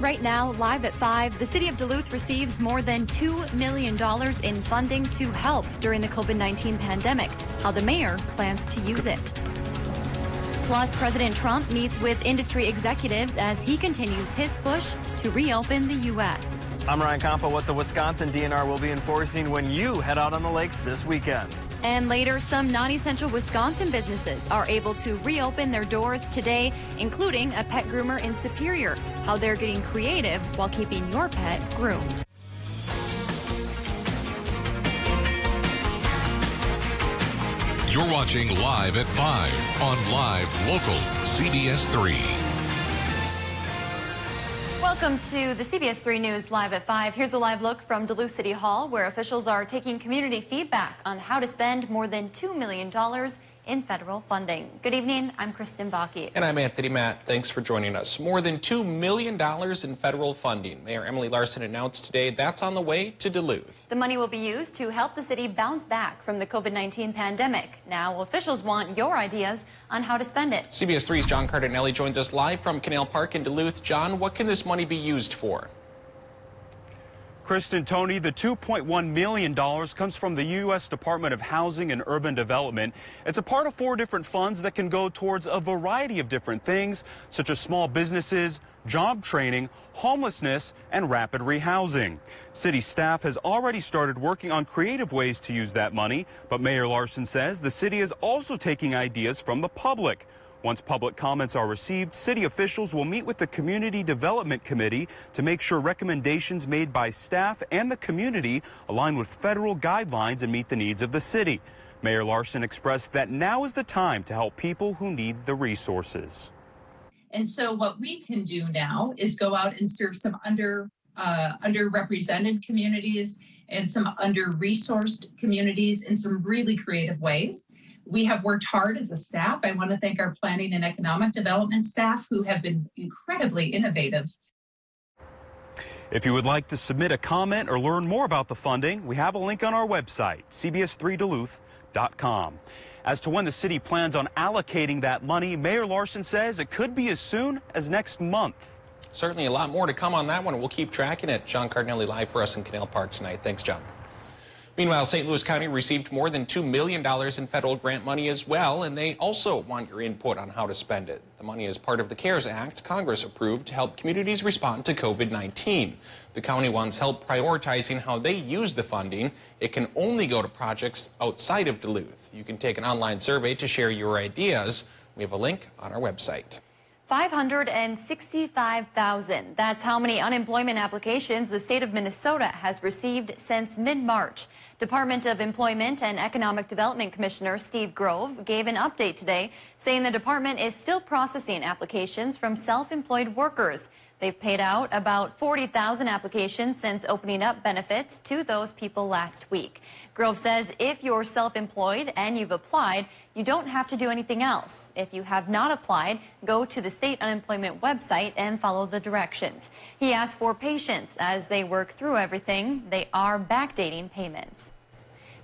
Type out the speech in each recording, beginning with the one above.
Right now, live at 5, the city of Duluth receives more than $2 million in funding to help during the COVID-19 pandemic. How the mayor plans to use it. Plus, President Trump meets with industry executives as he continues his push to reopen the U.S. I'm Ryan Compa. What the Wisconsin DNR will be enforcing when you head out on the lakes this weekend. And later, some non-essential Wisconsin businesses are able to reopen their doors today, including a pet groomer in Superior. How they're getting creative while keeping your pet groomed. You're watching Live at 5 on Live Local CBS3. Welcome to the CBS3 News Live at 5. Here's a live look from Duluth City Hall, where officials are taking community feedback on how to spend more than $2 million in federal funding. Good evening, I'm Kristen Bakke. And I'm Anthony Matt. Thanks for joining us. More than $2 million in federal funding. Mayor Emily Larson announced today that's on the way to Duluth. The money will be used to help the city bounce back from the COVID-19 pandemic. Now, officials want your ideas on how to spend it. CBS3's John Cardinelli joins us live from Canal Park in Duluth. John, what can this money be used for? Kristen, Tony, the $2.1 million comes from the U.S. Department of Housing and Urban Development. It's a part of 4 different funds that can go towards a variety of different things, such as small businesses, job training, homelessness, and rapid rehousing. City staff has already started working on creative ways to use that money, but Mayor Larson says the city is also taking ideas from the public. Once public comments are received, city officials will meet with the Community Development Committee to make sure recommendations made by staff and the community align with federal guidelines and meet the needs of the city. Mayor Larson expressed that now is the time to help people who need the resources. And so what we can do now is go out and serve some underrepresented communities and some under-resourced communities in some really creative ways. We have worked hard as a staff. I want to thank our planning and economic development staff who have been incredibly innovative. If you would like to submit a comment or learn more about the funding, we have a link on our website, cbs3duluth.com. As to when the city plans on allocating that money, Mayor Larson says it could be as soon as next month. Certainly a lot more to come on that one. We'll keep tracking it. John Cardinelli live for us in Canal Park tonight. Thanks, John. Meanwhile, St. Louis County received more than $2 million in federal grant money as well, and they also want your input on how to spend it. The money is part of the CARES Act Congress approved to help communities respond to COVID-19. The county wants help prioritizing how they use the funding. It can only go to projects outside of Duluth. You can take an online survey to share your ideas. We have a link on our website. 565,000. That's how many unemployment applications the state of Minnesota has received since mid-March. Department of Employment and Economic Development Commissioner Steve Grove gave an update today, saying the department is still processing applications from self-employed workers. They've paid out about 40,000 applications since opening up benefits to those people last week. Grove says if you're self-employed and you've applied, you don't have to do anything else. If you have not applied, go to the state unemployment website and follow the directions. He asked for patience as they work through everything. They are backdating payments.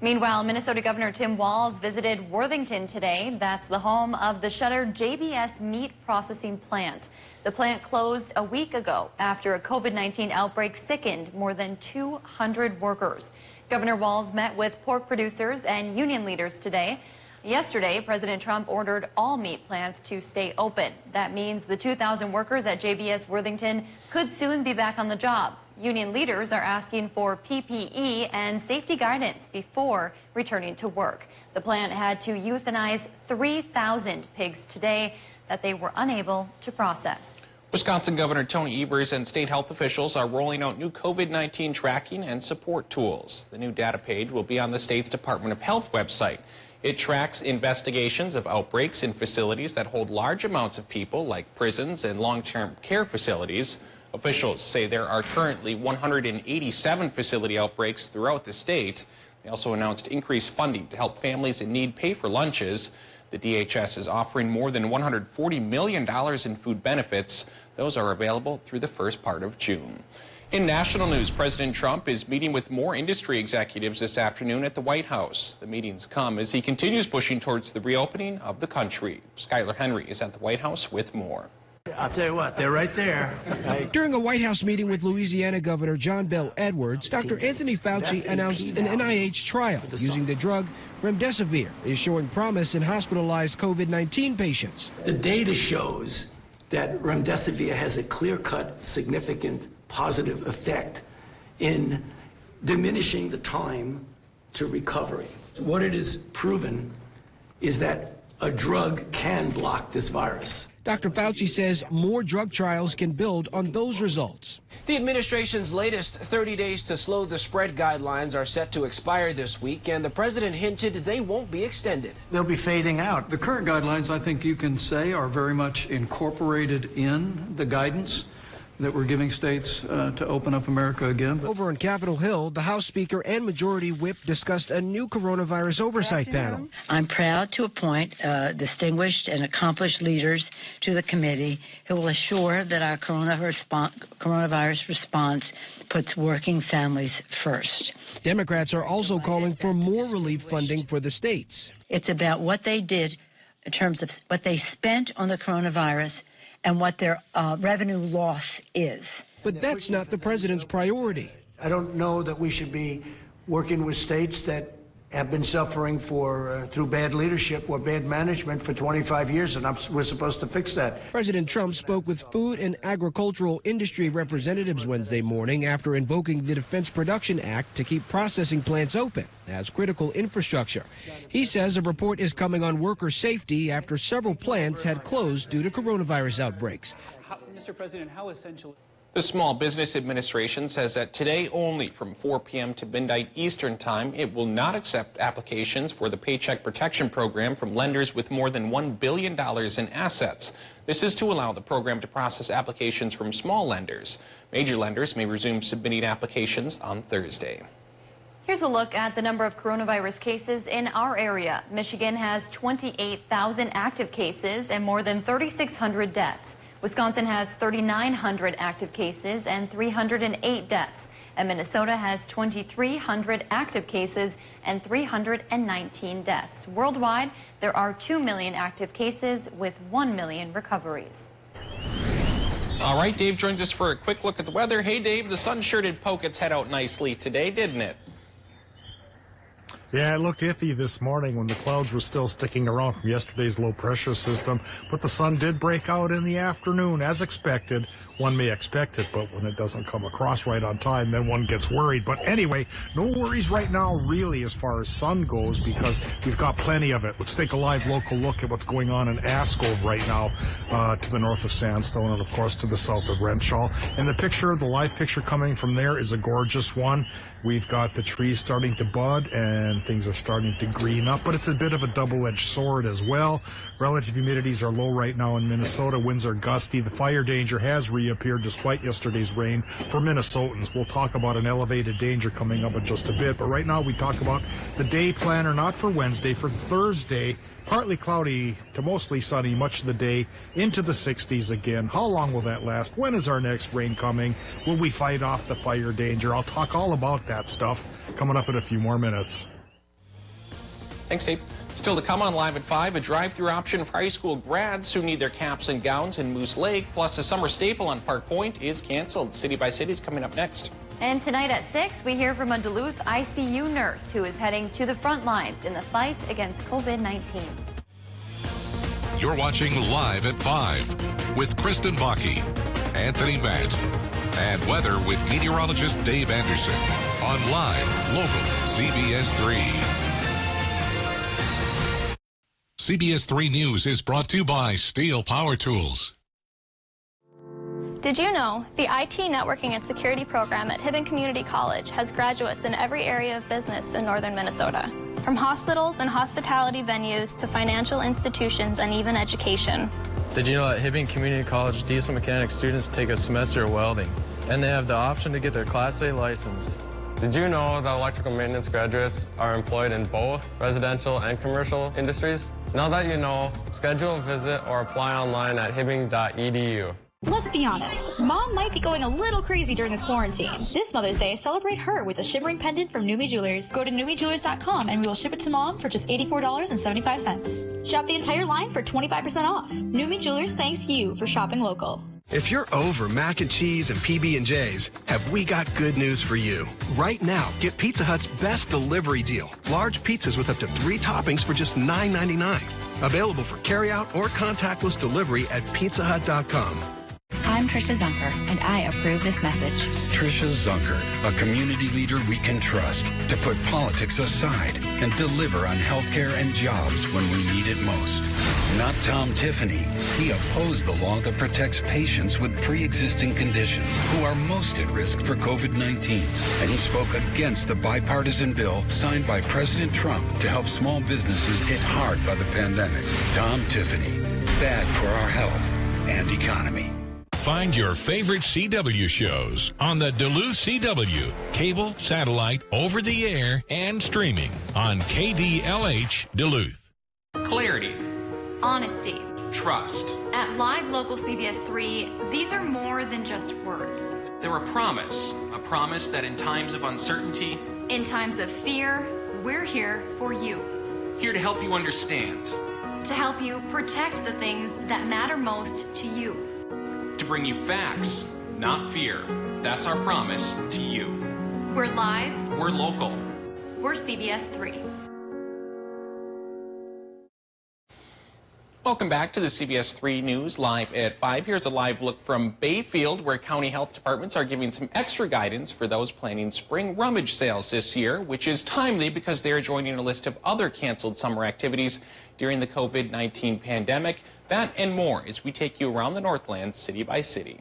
Meanwhile, Minnesota Governor Tim Walz visited Worthington today. That's the home of the shuttered JBS meat processing plant. The plant closed a week ago after a COVID-19 outbreak sickened more than 200 workers. Governor Walz met with pork producers and union leaders today. Yesterday, President Trump ordered all meat plants to stay open. That means the 2,000 workers at JBS Worthington could soon be back on the job. Union leaders are asking for PPE and safety guidance before returning to work. The plant had to euthanize 3,000 pigs today that they were unable to process. Wisconsin Governor Tony Evers and state health officials are rolling out new COVID-19 tracking and support tools. The new data page will be on the state's Department of Health website. It tracks investigations of outbreaks in facilities that hold large amounts of people, like prisons and long-term care facilities. Officials say there are currently 187 facility outbreaks throughout the state. They also announced increased funding to help families in need pay for lunches. The DHS is offering more than $140 million in food benefits. Those are available through the first part of June. In national news, President Trump is meeting with more industry executives this afternoon at the White House. The meetings come as he continues pushing towards the reopening of the country. Skylar Henry is at the White House with more. I'll tell you what, they're right there. During a White House meeting with Louisiana Governor John Bel Edwards, Dr. Anthony Fauci announced an NIH trial using the drug remdesivir is showing promise in hospitalized COVID-19 patients. The data shows that remdesivir has a clear-cut, significant positive effect in diminishing the time to recovery. What it is proven is that a drug can block this virus. Dr. Fauci says more drug trials can build on those results. The administration's latest 30 days to slow the spread guidelines are set to expire this week, and the president hinted they won't be extended. They'll be fading out. The current guidelines, I think you can say, are very much incorporated in the guidance that we're giving states to open up America again. Over on Capitol Hill, the House Speaker and Majority Whip discussed a new coronavirus oversight panel. I'm proud to appoint distinguished and accomplished leaders to the committee who will assure that our coronavirus response puts working families first. Democrats are also calling for more relief funding for the states. It's about what they did in terms of what they spent on the coronavirus and what their revenue loss is. But that's not the president's priority. I don't know that we should be working with states that have been suffering through bad leadership or bad management for 25 years, and we're supposed to fix that. President Trump spoke with food and agricultural industry representatives Wednesday morning after invoking the Defense Production Act to keep processing plants open as critical infrastructure. He says a report is coming on worker safety after several plants had closed due to coronavirus outbreaks. Mr. President, how essential... The Small Business Administration says that today only from 4 p.m. to midnight Eastern Time, it will not accept applications for the Paycheck Protection Program from lenders with more than $1 billion in assets. This is to allow the program to process applications from small lenders. Major lenders may resume submitting applications on Thursday. Here's a look at the number of coronavirus cases in our area. Michigan has 28,000 active cases and more than 3,600 deaths. Wisconsin has 3,900 active cases and 308 deaths. And Minnesota has 2,300 active cases and 319 deaths. Worldwide, there are 2 million active cases with 1 million recoveries. All right, Dave joins us for a quick look at the weather. Hey, Dave, the sun sure did poke its head out nicely today, didn't it? Yeah, it looked iffy this morning when the clouds were still sticking around from yesterday's low pressure system, but the sun did break out in the afternoon as expected. One may expect it, but when it doesn't come across right on time, then one gets worried. But anyway, no worries right now really as far as sun goes because we've got plenty of it. Let's take a live local look at what's going on in Askove right now to the north of Sandstone and of course to the south of Renshaw. And the live picture coming from there is a gorgeous one. We've got the trees starting to bud and things are starting to green up, but it's a bit of a double-edged sword as well. Relative humidities are low right now in Minnesota. Winds are gusty. The fire danger has reappeared despite yesterday's rain for Minnesotans. We'll talk about an elevated danger coming up in just a bit, but right now we talk about the day planner, not for Wednesday, for Thursday. Partly cloudy to mostly sunny much of the day, into the 60s again. How long will that last? When is our next rain coming? Will we fight off the fire danger? I'll talk all about that stuff coming up in a few more minutes. Thanks, Dave. Still to come on Live at 5, a drive-through option for high school grads who need their caps and gowns in Moose Lake, plus a summer staple on Park Point is canceled. City by City is coming up next. And tonight at 6, we hear from a Duluth ICU nurse who is heading to the front lines in the fight against COVID-19. You're watching Live at 5 with Kristen Vaki, Anthony Matt, and weather with meteorologist Dave Anderson on Live Local CBS 3. CBS 3 News is brought to you by Steel Power Tools. Did you know the IT Networking and Security program at Hibbing Community College has graduates in every area of business in northern Minnesota? From hospitals and hospitality venues to financial institutions and even education. Did you know that Hibbing Community College diesel mechanic students take a semester of welding, and they have the option to get their Class A license? Did you know that electrical maintenance graduates are employed in both residential and commercial industries? Now that you know, schedule a visit or apply online at hibbing.edu. Let's be honest, Mom might be going a little crazy during this quarantine. This Mother's Day, celebrate her with a shimmering pendant from Numi Jewelers. Go to NumiJewelers.com and we will ship it to Mom for just $84.75. Shop the entire line for 25% off. Numi Jewelers thanks you for shopping local. If you're over mac and cheese and PB&J's, have we got good news for you? Right now, get Pizza Hut's best delivery deal. Large pizzas with up to 3 toppings for just $9.99. Available for carryout or contactless delivery at pizzahut.com. I'm Trisha Zunker, and I approve this message. Trisha Zunker, a community leader we can trust to put politics aside and deliver on healthcare and jobs when we need it most. Not Tom Tiffany. He opposed the law that protects patients with pre-existing conditions who are most at risk for COVID-19. And he spoke against the bipartisan bill signed by President Trump to help small businesses hit hard by the pandemic. Tom Tiffany, bad for our health and economy. Find your favorite CW shows on the Duluth CW, cable, satellite, over-the-air, and streaming on KDLH Duluth. Clarity. Honesty. Trust. At Live Local CBS3, these are more than just words. They're a promise that in times of uncertainty, in times of fear, we're here for you. Here to help you understand. To help you protect the things that matter most to you. To bring you facts, not fear. That's our promise to you. We're live. We're local. We're CBS3. Welcome back to the CBS3 News Live at 5. Here's a live look from Bayfield, where county health departments are giving some extra guidance for those planning spring rummage sales this year, which is timely because they are joining a list of other canceled summer activities during the COVID-19 pandemic. That and more as we take you around the Northland city by city.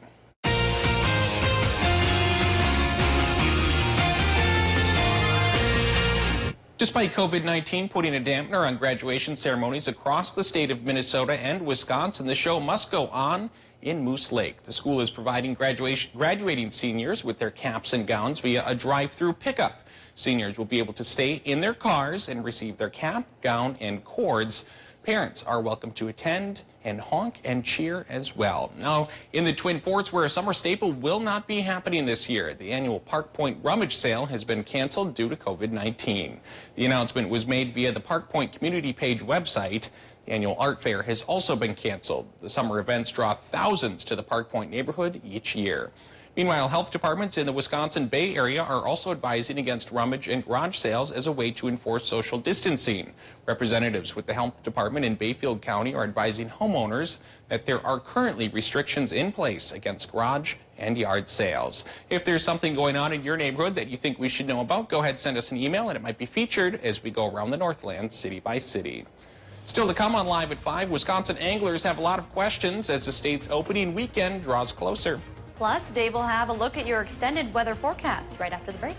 Despite COVID-19 putting a dampener on graduation ceremonies across the state of Minnesota and Wisconsin, the show must go on in Moose Lake. The school is providing graduating seniors with their caps and gowns via a drive-through pickup. Seniors will be able to stay in their cars and receive their cap, gown, and cords. Parents are welcome to attend and honk and cheer as well. Now, in the Twin Ports, where a summer staple will not be happening this year, the annual Park Point Rummage Sale has been canceled due to COVID-19. The announcement was made via the Park Point community page website. The annual art fair has also been canceled. The summer events draw thousands to the Park Point neighborhood each year. Meanwhile, health departments in the Wisconsin Bay Area are also advising against rummage and garage sales as a way to enforce social distancing. Representatives with the health department in Bayfield County are advising homeowners that there are currently restrictions in place against garage and yard sales. If there's something going on in your neighborhood that you think we should know about, go ahead and send us an email and it might be featured as we go around the Northland city by city. Still to come on Live at 5, Wisconsin anglers have a lot of questions as the state's opening weekend draws closer. Plus, Dave will have a look at your extended weather forecast right after the break.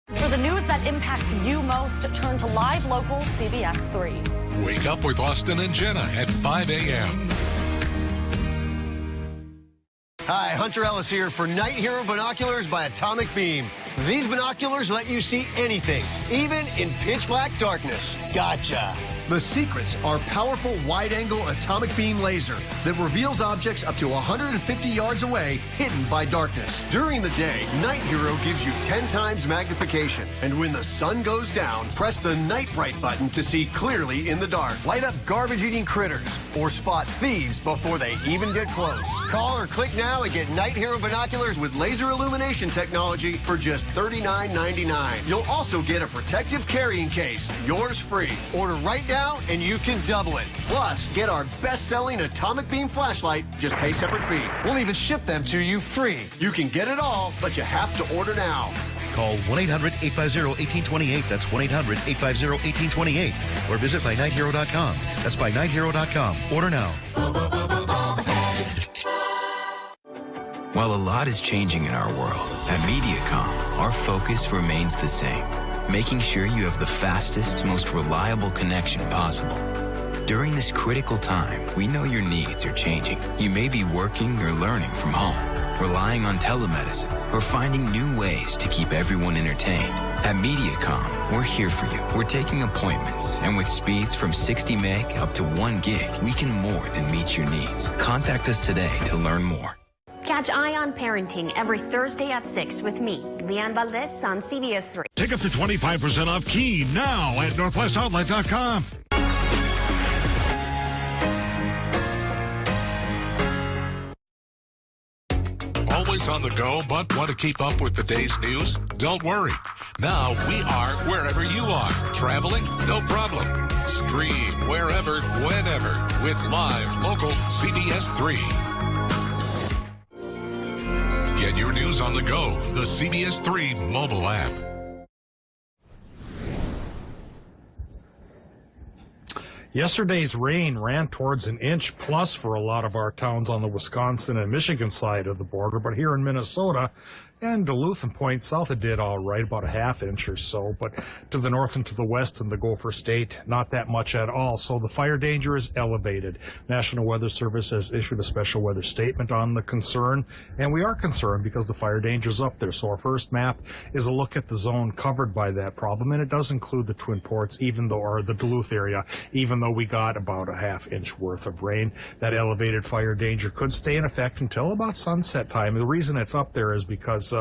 For the news that impacts you most, turn to Live Local CBS3. Wake up with Austin and Jenna at 5 a.m. Hi, Hunter Ellis here for Night Hero Binoculars by Atomic Beam. These binoculars let you see anything, even in pitch black darkness. Gotcha. The secrets are powerful wide-angle atomic beam laser that reveals objects up to 150 yards away, hidden by darkness. During the day, Night Hero gives you 10 times magnification. And when the sun goes down, press the Night Bright button to see clearly in the dark. Light up garbage-eating critters or spot thieves before they even get close. Call or click now and get Night Hero binoculars with laser illumination technology for just $39.99. You'll also get a protective carrying case, yours free. Order right now and you can double it. Plus, get our best-selling atomic beam flashlight, just pay separate fee. We'll even ship them to you free. You can get it all, but you have to order now. Call 1-800-850-1828. That's 1-800-850-1828. Or visit ByNightHero.com. That's ByNightHero.com. Order now. While a lot is changing in our world, at MediaCom, our focus remains the same. Making sure you have the fastest, most reliable connection possible. During this critical time, we know your needs are changing. You may be working or learning from home, relying on telemedicine, or finding new ways to keep everyone entertained. At MediaCom, we're here for you. We're taking appointments, and with speeds from 60 meg up to 1 gig, we can more than meet your needs. Contact us today to learn more. Catch Eye on Parenting every Thursday at 6 with me, Leanne Valdez, on CBS3. Take up to 25% off Key now at NorthwestOutlet.com. Always on the go, but want to keep up with the day's news? Don't worry. Now we are wherever you are. Traveling? No problem. Stream wherever, whenever with live local CBS3. Get your news on the go. The CBS3 mobile app. Yesterday's rain ran towards an inch plus for a lot of our towns on the Wisconsin and Michigan side of the border, but here in Minnesota and Duluth and Point South, it did all right, about a ½ inch or so. But to the north and to the west in the Gopher State, not that much at all. So the fire danger is elevated. National Weather Service has issued a special weather statement on the concern, and we are concerned because the fire danger is up there. So our first map is a look at the zone covered by that problem, and it does include the Twin Ports, or the Duluth area, even though we got about a ½ inch worth of rain. That elevated fire danger could stay in effect until about sunset time. The reason it's up there is because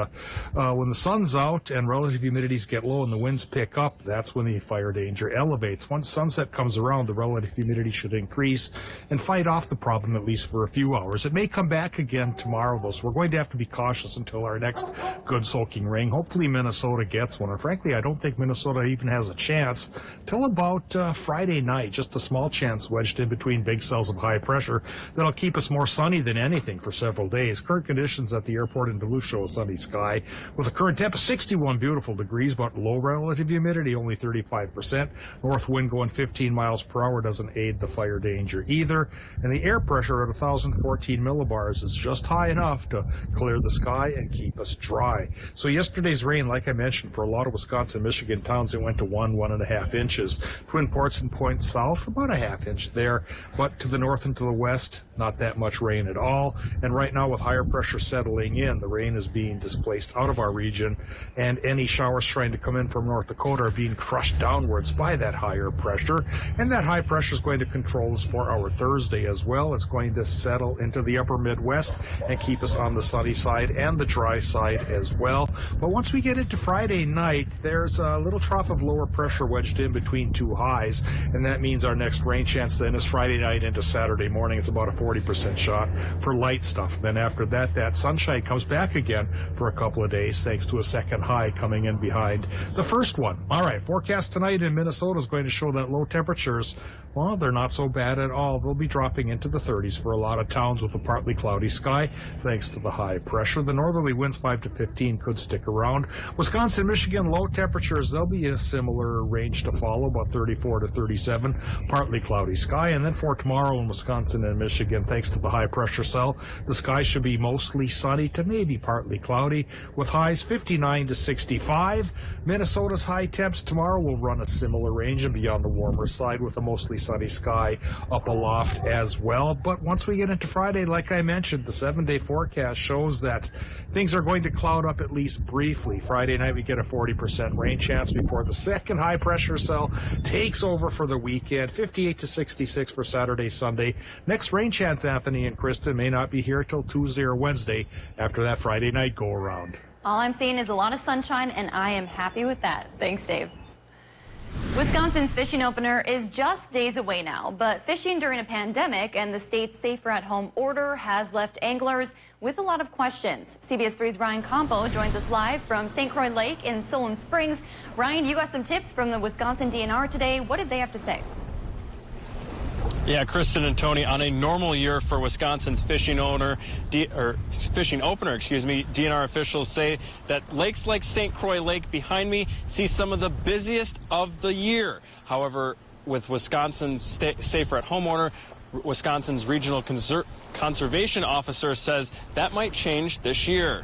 when the sun's out and relative humidities get low and the winds pick up, that's when the fire danger elevates. Once sunset comes around, the relative humidity should increase and fight off the problem at least for a few hours. It may come back again tomorrow, though, so we're going to have to be cautious until our next good soaking rain. Hopefully Minnesota gets one, and frankly, I don't think Minnesota even has a chance till about Friday night. Just a small chance wedged in between big cells of high pressure that'll keep us more sunny than anything for several days. Current conditions at the airport in Duluth show a sunny sky with a current temp of 61 beautiful degrees, but low relative humidity, only 35%. North wind going 15 miles per hour doesn't aid the fire danger either. And the air pressure at 1,014 millibars is just high enough to clear the sky and keep us dry. So yesterday's rain, like I mentioned, for a lot of Wisconsin, Michigan towns, it went to 1.5 inches. Twin Ports and Point South, about a ½ inch there. But to the north and to the west, not that much rain at all. And right now, with higher pressure settling in, the rain is being displaced out of our region, and any showers trying to come in from North Dakota are being crushed downwards by that higher pressure. And that high pressure is going to control us for our Thursday as well. It's going to settle into the upper Midwest and keep us on the sunny side and the dry side as well. But once we get into Friday night, there's a little trough of lower pressure wedged in between two highs, and that means our next rain chance then is Friday night into Saturday morning. It's about a 40% shot for light stuff. Then after that, that sunshine comes back again for a couple of days, thanks to a second high coming in behind the first one. All right, forecast tonight in Minnesota is going to show that low temperatures, well, they're not so bad at all. They'll be dropping into the 30s for a lot of towns with a partly cloudy sky, thanks to the high pressure. The northerly winds 5 to 15 could stick around. Wisconsin, Michigan, low temperatures, they'll be a similar range to follow, about 34 to 37, partly cloudy sky. And then for tomorrow in Wisconsin and Michigan, thanks to the high pressure cell, the sky should be mostly sunny to maybe partly cloudy, with highs 59 to 65. Minnesota's high temps tomorrow will run a similar range and be on the warmer side with a mostly sunny sky up aloft as well. But once we get into Friday, like I mentioned, the 7-day forecast shows that things are going to cloud up at least briefly. Friday night we get a 40% rain chance before the second high pressure cell takes over for the weekend. 58 to 66 for Saturday, Sunday. Next rain chance, Anthony and Kristen, may not be here till Tuesday or Wednesday after that Friday night go around. All I'm seeing is a lot of sunshine, and I am happy with that. Thanks, Dave. Wisconsin's fishing opener is just days away now, but fishing during a pandemic and the state's safer at home order has left anglers with a lot of questions. CBS 3's Ryan Campo joins us live from St. Croix Lake in Solon Springs. Ryan, you got some tips from the Wisconsin DNR today. What did they have to say? Yeah, Kristen and Tony, on a normal year for Wisconsin's fishing opener, DNR officials say that lakes like St. Croix Lake behind me see some of the busiest of the year. However, with Wisconsin's safer at home order, Wisconsin's regional conservation officer says that might change this year.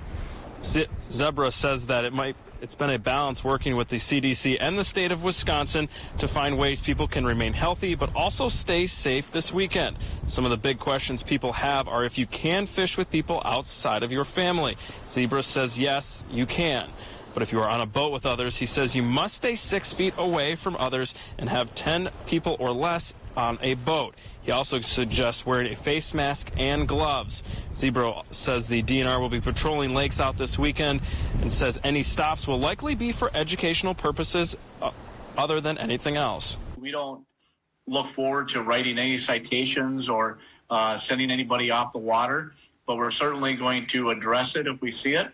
Zebra says that it might It's been a balance working with the CDC and the state of Wisconsin to find ways people can remain healthy but also stay safe this weekend. Some of the big questions people have are if you can fish with people outside of your family. Zebra says yes, you can. But if you are on a boat with others, he says you must stay 6 feet away from others and have 10 people or less on a boat. He also suggests wearing a face mask and gloves. Zebra says the DNR will be patrolling lakes out this weekend and says any stops will likely be for educational purposes other than anything else. We don't look forward to writing any citations or sending anybody off the water, but we're certainly going to address it if we see it.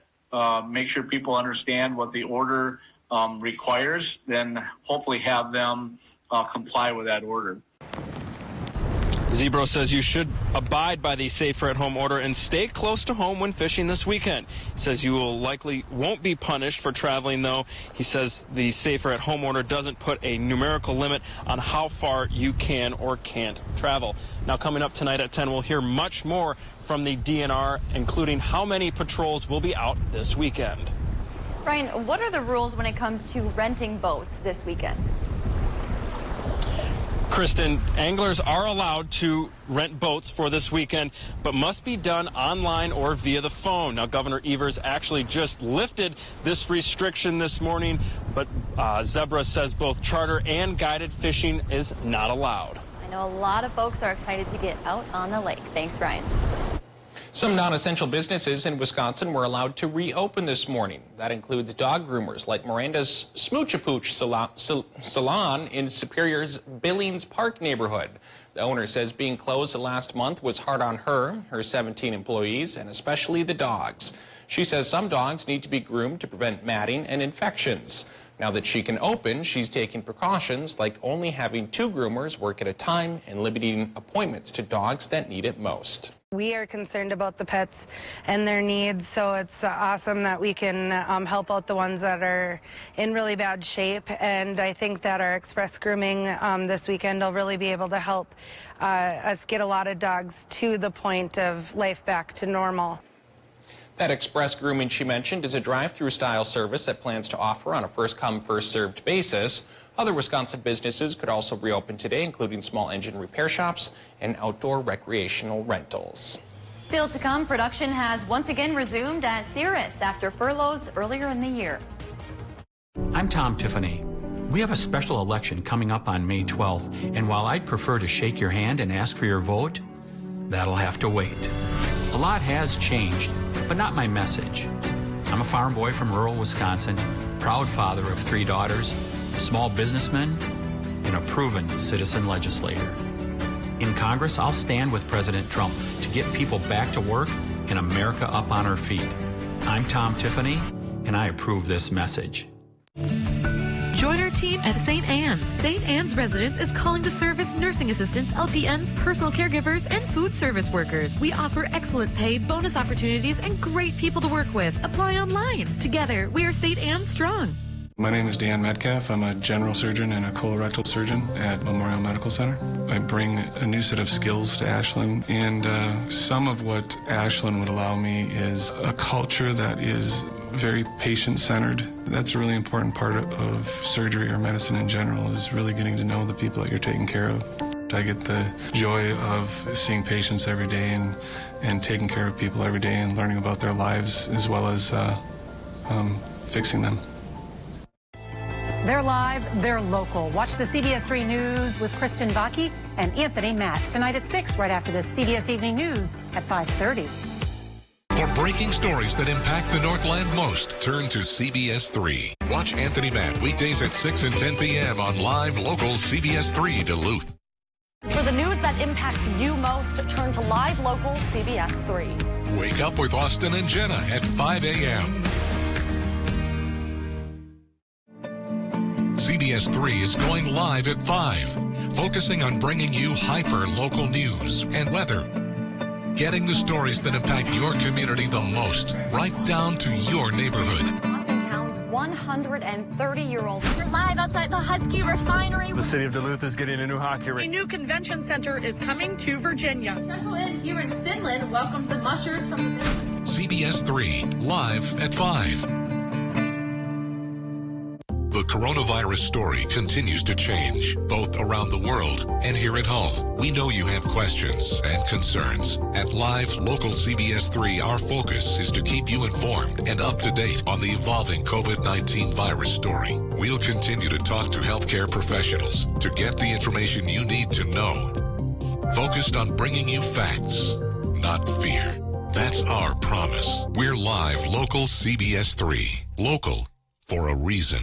Make sure people understand what the order requires, then hopefully have them comply with that order. Zebro says you should abide by the safer at home order and stay close to home when fishing this weekend. He says you won't be punished for traveling, though. He says the safer at home order doesn't put a numerical limit on how far you can or can't travel. Now, coming up tonight at 10, we'll hear much more from the DNR, including how many patrols will be out this weekend. Ryan, what are the rules when it comes to renting boats this weekend? Kristen, anglers are allowed to rent boats for this weekend, but must be done online or via the phone. Now, Governor Evers actually just lifted this restriction this morning, but Zebra says both charter and guided fishing is not allowed. I know a lot of folks are excited to get out on the lake. Thanks, Ryan. Some non-essential businesses in Wisconsin were allowed to reopen this morning. That includes dog groomers like Miranda's Smooch-a-Pooch Salon in Superior's Billings Park neighborhood. The owner says being closed last month was hard on her 17 employees, and especially the dogs. She says some dogs need to be groomed to prevent matting and infections. Now that she can open, she's taking precautions like only having 2 groomers work at a time and limiting appointments to dogs that need it most. We are concerned about the pets and their needs, so it's awesome that we can help out the ones that are in really bad shape. And I think that our express grooming this weekend will really be able to help us get a lot of dogs to the point of life back to normal. That express grooming she mentioned is a drive-through style service that plans to offer on a first-come, first-served basis. Other Wisconsin businesses could also reopen today, including small engine repair shops and outdoor recreational rentals. Still to come, production has once again resumed at Cirrus after furloughs earlier in the year. I'm Tom Tiffany. We have a special election coming up on May 12th, and while I'd prefer to shake your hand and ask for your vote, that'll have to wait. A lot has changed, but not my message. I'm a farm boy from rural Wisconsin, proud father of 3 daughters, a small businessman, and a proven citizen legislator. In Congress, I'll stand with President Trump to get people back to work and America up on her feet. I'm Tom Tiffany, and I approve this message. Join our team at St. Anne's. St. Anne's Residence is calling to service nursing assistants, LPNs, personal caregivers, and food service workers. We offer excellent pay, bonus opportunities, and great people to work with. Apply online. Together, we are St. Anne's strong. My name is Dan Metcalf. I'm a general surgeon and a colorectal surgeon at Memorial Medical Center. I bring a new set of skills to Ashland, and some of what Ashland would allow me is a culture that is very patient-centered. That's a really important part of surgery or medicine in general, is really getting to know the people that you're taking care of. I get the joy of seeing patients every day and taking care of people every day and learning about their lives as well as fixing them. They're live, they're local. Watch the CBS3 News with Kristen Vaki and Anthony Matt tonight at 6, right after the CBS Evening News at 5:30. For breaking stories that impact the Northland most, turn to CBS3. Watch Anthony Matt weekdays at 6 and 10 p.m. on live local CBS3 Duluth. For the news that impacts you most, turn to live local CBS3. Wake up with Austin and Jenna at 5 a.m. CBS3 is going live at 5, focusing on bringing you hyper-local news and weather. Getting the stories that impact your community the most, right down to your neighborhood. Wisconsin town's 130-year-old. We're live outside the Husky Refinery. The city of Duluth is getting a new hockey rink. A new convention center is coming to Virginia. Special inn here in Finland welcomes the mushers from CBS3, live at 5. the coronavirus story continues to change, both around the world and here at home. We know you have questions and concerns. At Live Local CBS3, our focus is to keep you informed and up to date on the evolving COVID-19 virus story. We'll continue to talk to healthcare professionals to get the information you need to know. Focused on bringing you facts, not fear. That's our promise. We're Live Local CBS3. Local for a reason.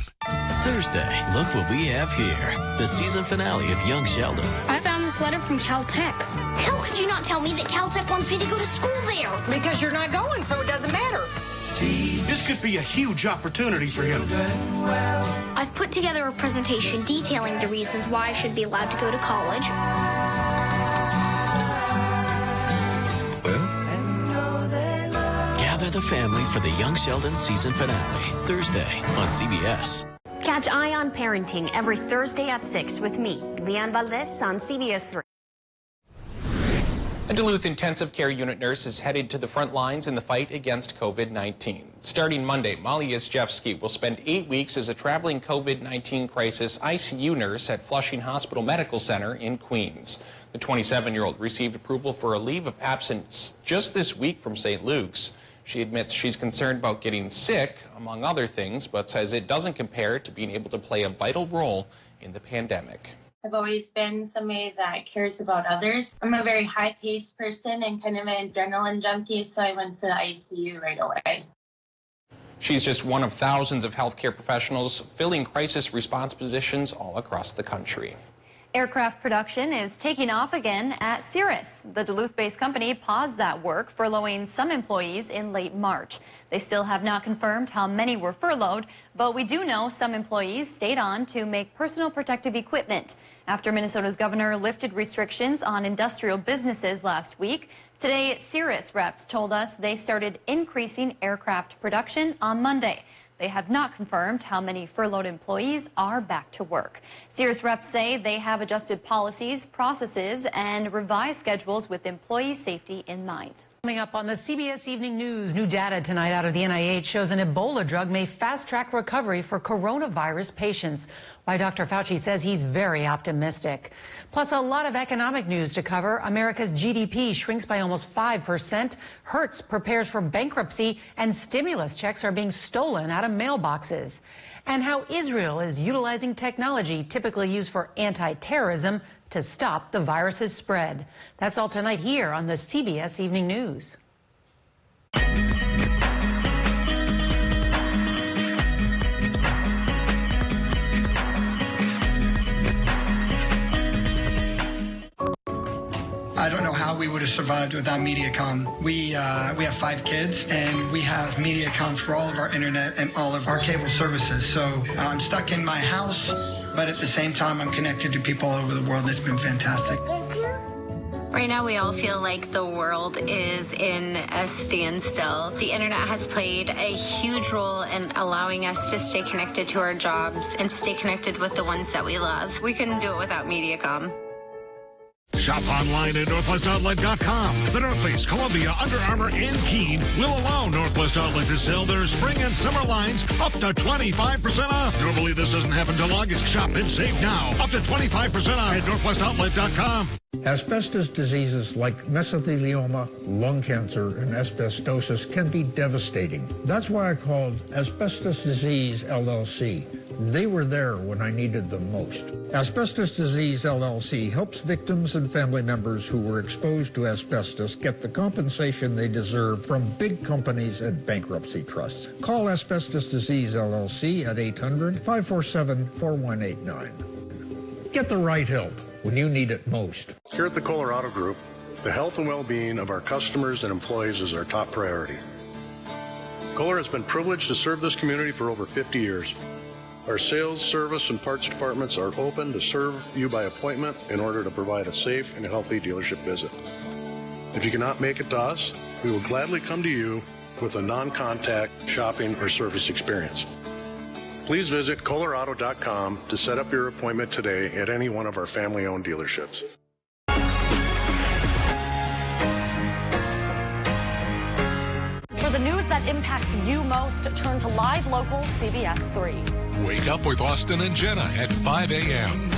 Thursday, look what we have here. The season finale of Young Sheldon. I found this letter from Caltech. How could you not tell me that Caltech wants me to go to school there? Because you're not going, so it doesn't matter. This could be a huge opportunity for him. I've put together a presentation detailing the reasons why I should be allowed to go to college. Gather the family for the Young Sheldon season finale, Thursday on CBS. Catch Eye on Parenting every Thursday at 6 with me, Leanne Valdez on CBS3. A Duluth intensive care unit nurse is headed to the front lines in the fight against COVID-19. Starting Monday, Molly Yaszewski will spend 8 weeks as a traveling COVID-19 crisis ICU nurse at Flushing Hospital Medical Center in Queens. The 27-year-old received approval for a leave of absence just this week from St. Luke's. She admits she's concerned about getting sick, among other things, but says it doesn't compare to being able to play a vital role in the pandemic. I've always been somebody that cares about others. I'm a very high-paced person and kind of an adrenaline junkie, so I went to the ICU right away. She's just one of thousands of healthcare professionals filling crisis response positions all across the country. Aircraft production is taking off again at Cirrus. The Duluth-based company paused that work, furloughing some employees in late March. They still have not confirmed how many were furloughed, but we do know some employees stayed on to make personal protective equipment. After Minnesota's governor lifted restrictions on industrial businesses last week, today Cirrus reps told us they started increasing aircraft production on Monday. They have not confirmed how many furloughed employees are back to work. Cirrus reps say they have adjusted policies, processes, and revised schedules with employee safety in mind. Coming up on the CBS Evening News, new data tonight out of the NIH shows an Ebola drug may fast-track recovery for coronavirus patients. Why Dr. Fauci says he's very optimistic. Plus, a lot of economic news to cover. America's GDP shrinks by almost 5%. Hertz prepares for bankruptcy, and stimulus checks are being stolen out of mailboxes. And how Israel is utilizing technology typically used for anti-terrorism to stop the virus's spread. That's all tonight here on the CBS Evening News. I don't know how we would have survived without Mediacom. We have 5 kids, and we have Mediacom for all of our internet and all of our cable services. So I'm stuck in my house, but at the same time, I'm connected to people all over the world. It's been fantastic. Right now, we all feel like the world is in a standstill. The internet has played a huge role in allowing us to stay connected to our jobs and stay connected with the ones that we love. We couldn't do it without Mediacom. Shop online at NorthwestOutlet.com. The North Face, Columbia, Under Armour, and Keen will allow Northwest Outlet to sell their spring and summer lines up to 25% off. Normally, this doesn't happen till August. Shop and save now. Up to 25% off at NorthwestOutlet.com. Asbestos diseases like mesothelioma, lung cancer, and asbestosis can be devastating. That's why I called Asbestos Disease LLC. They were there when I needed them most. Asbestos Disease LLC helps victims and family members who were exposed to asbestos get the compensation they deserve from big companies and bankruptcy trusts. Call Asbestos Disease LLC at 800-547-4189. Get the right help when you need it most. Here at the Colorado Group, the health and well-being of our customers and employees is our top priority. Kohler has been privileged to serve this community for over 50 years. Our sales, service, and parts departments are open to serve you by appointment in order to provide a safe and healthy dealership visit. If you cannot make it to us, we will gladly come to you with a non-contact shopping or service experience. Please visit Colorado.com to set up your appointment today at any one of our family-owned dealerships. For the news that impacts you most, turn to live local CBS3. Wake up with Austin and Jenna at 5 a.m.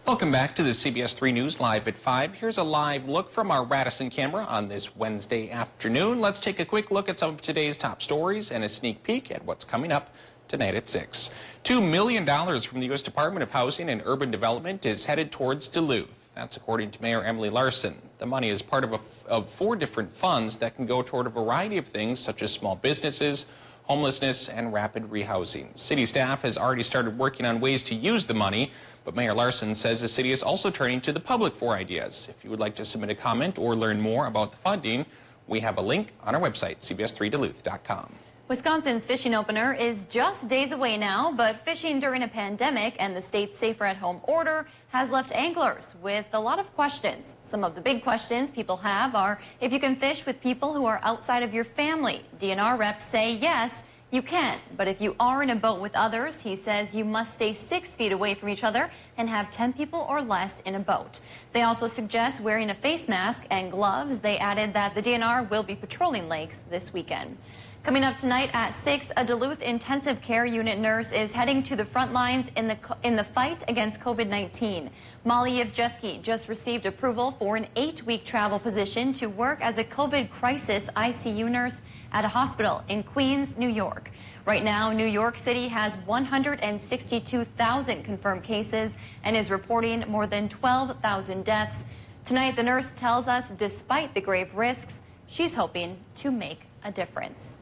Welcome back to the CBS3 News Live at 5. Here's a live look from our Radisson camera on this Wednesday afternoon. Let's take a quick look at some of today's top stories and a sneak peek at what's coming up tonight at 6. $2 million from the U.S. Department of Housing and Urban Development is headed towards Duluth. That's according to Mayor Emily Larson. The money is part of 4 different funds that can go toward a variety of things such as small businesses, homelessness, and rapid rehousing. City staff has already started working on ways to use the money, but Mayor Larson says the city is also turning to the public for ideas. If you would like to submit a comment or learn more about the funding, we have a link on our website, cbs3duluth.com. Wisconsin's fishing opener is just days away now, but fishing during a pandemic and the state's safer at home order has left anglers with a lot of questions. Some of the big questions people have are if you can fish with people who are outside of your family. DNR reps say yes, you can, but if you are in a boat with others, he says you must stay 6 feet away from each other and have 10 people or less in a boat. They also suggest wearing a face mask and gloves. They added that the DNR will be patrolling lakes this weekend. Coming up tonight at 6, a Duluth intensive care unit nurse is heading to the front lines in the fight against COVID-19. Molly Yevgeski just received approval for an 8-week travel position to work as a COVID crisis ICU nurse at a hospital in Queens, New York. Right now, New York City has 162,000 confirmed cases and is reporting more than 12,000 deaths. Tonight, the nurse tells us despite the grave risks, she's hoping to make a difference.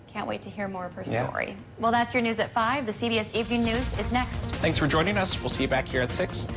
Can't wait to hear more of her story. Yeah. Well, that's your news at 5. The CBS Evening News is next. Thanks for joining us. We'll see you back here at 6.